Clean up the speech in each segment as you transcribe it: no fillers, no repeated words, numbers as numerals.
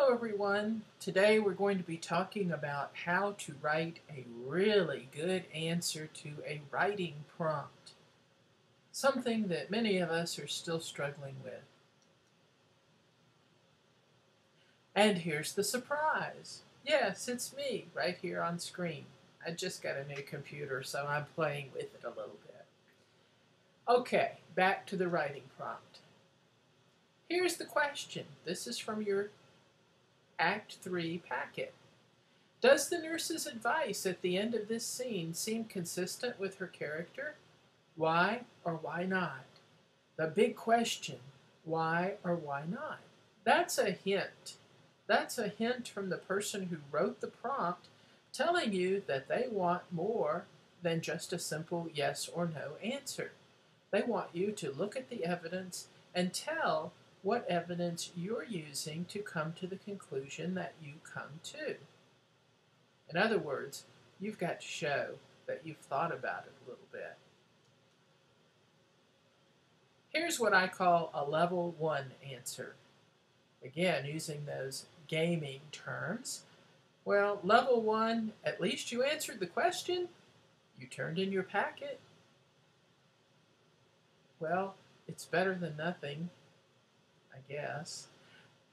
Hello everyone. Today we're going to be talking about how to write a really good answer to a writing prompt. Something that many of us are still struggling with. And here's the surprise. Yes, it's me right here on screen. I just got a new computer, so I'm playing with it a little bit. Okay, back to the writing prompt. Here's the question. This is from your Act 3 packet. Does the nurse's advice at the end of this scene seem consistent with her character? Why or why not? The big question, why or why not? That's a hint. That's a hint from the person who wrote the prompt telling you that they want more than just a simple yes or no answer. They want you to look at the evidence and tell what evidence you're using to come to the conclusion that you come to. In other words, you've got to show that you've thought about it a little bit. Here's what I call a level 1 answer. Again, using those gaming terms. Well, level 1, at least you answered the question. You turned in your packet. Well, it's better than nothing, I guess.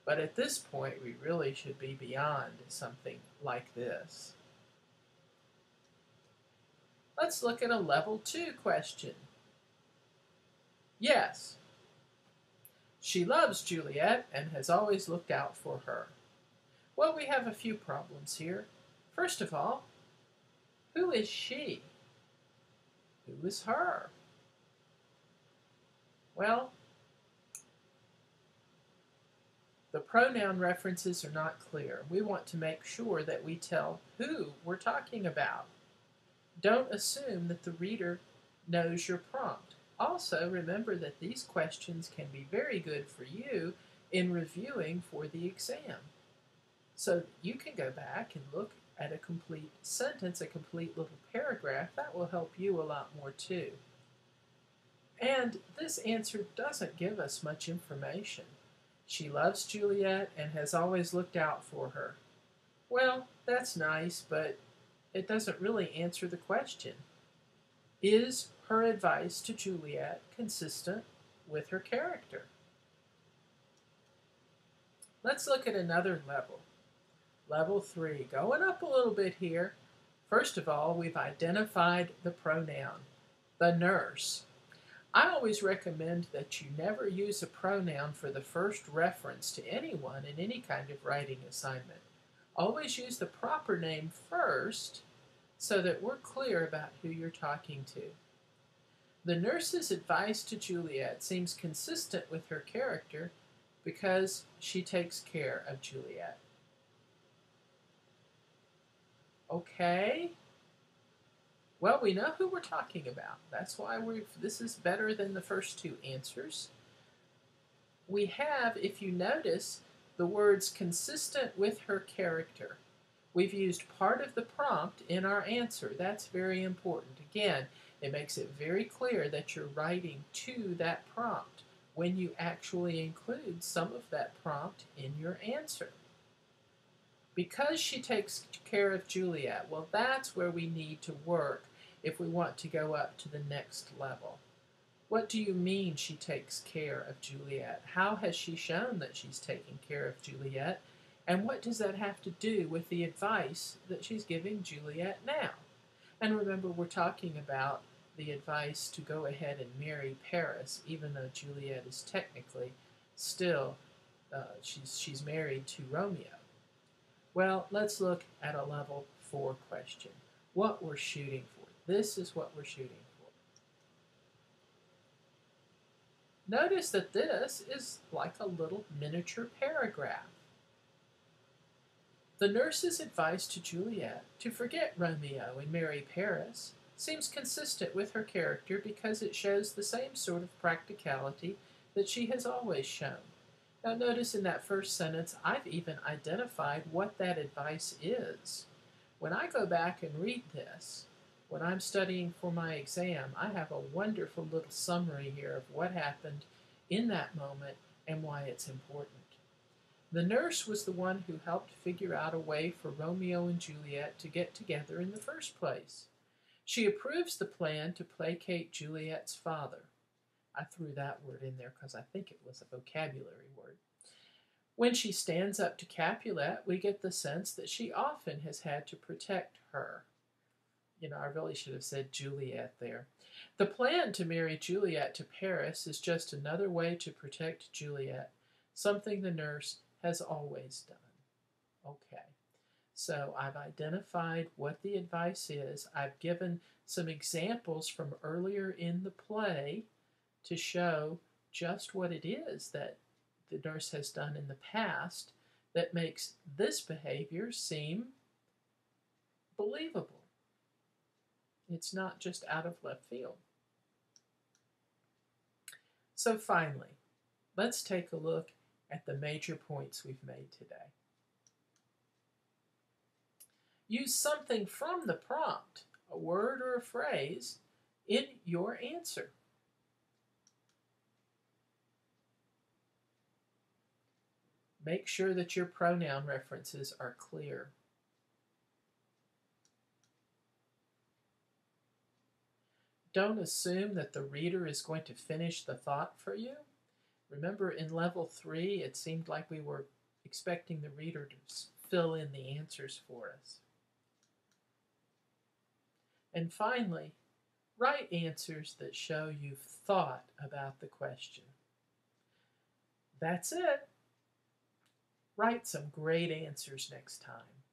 But at this point, we really should be beyond something like this. Let's look at a level 2 question. Yes, she loves Juliet and has always looked out for her. Well, we have a few problems here. First of all, who is she? Who is her? Well, the pronoun references are not clear. We want to make sure that we tell who we're talking about. Don't assume that the reader knows your prompt. Also, remember that these questions can be very good for you in reviewing for the exam. So you can go back and look at a complete sentence, a complete little paragraph. That will help you a lot more too. And this answer doesn't give us much information. She loves Juliet and has always looked out for her. Well, that's nice, but it doesn't really answer the question. Is her advice to Juliet consistent with her character? Let's look at another level. Level 3, going up a little bit here. First of all, we've identified the pronoun, the nurse. I always recommend that you never use a pronoun for the first reference to anyone in any kind of writing assignment. Always use the proper name first so that we're clear about who you're talking to. The nurse's advice to Juliet seems consistent with her character because she takes care of Juliet. Okay. Well, we know who we're talking about. That's why this is better than the first two answers. We have, if you notice, the words consistent with her character. We've used part of the prompt in our answer. That's very important. Again, it makes it very clear that you're writing to that prompt when you actually include some of that prompt in your answer. Because she takes care of Juliet, well, that's where we need to work if we want to go up to the next level. What do you mean she takes care of Juliet? How has she shown that she's taking care of Juliet? And what does that have to do with the advice that she's giving Juliet now? And remember, we're talking about the advice to go ahead and marry Paris, even though Juliet is technically still, she's married to Romeo. Well, let's look at a level 4 question. What we're shooting for. This is what we're shooting for. Notice that this is like a little miniature paragraph. The nurse's advice to Juliet to forget Romeo and marry Paris seems consistent with her character because it shows the same sort of practicality that she has always shown. Now notice in that first sentence, I've even identified what that advice is. When I go back and read this, when I'm studying for my exam, I have a wonderful little summary here of what happened in that moment and why it's important. The nurse was the one who helped figure out a way for Romeo and Juliet to get together in the first place. She approves the plan to placate Juliet's father. I threw that word in there because I think it was a vocabulary word. When she stands up to Capulet, we get the sense that she often has had to protect her. I really should have said Juliet there. The plan to marry Juliet to Paris is just another way to protect Juliet, something the nurse has always done. Okay, so I've identified what the advice is. I've given some examples from earlier in the play to show just what it is that the nurse has done in the past that makes this behavior seem believable. It's not just out of left field. So finally, let's take a look at the major points we've made today. Use something from the prompt, a word or a phrase, in your answer. Make sure that your pronoun references are clear. Don't assume that the reader is going to finish the thought for you. Remember, in level 3, it seemed like we were expecting the reader to fill in the answers for us. And finally, write answers that show you've thought about the question. That's it. Write some great answers next time.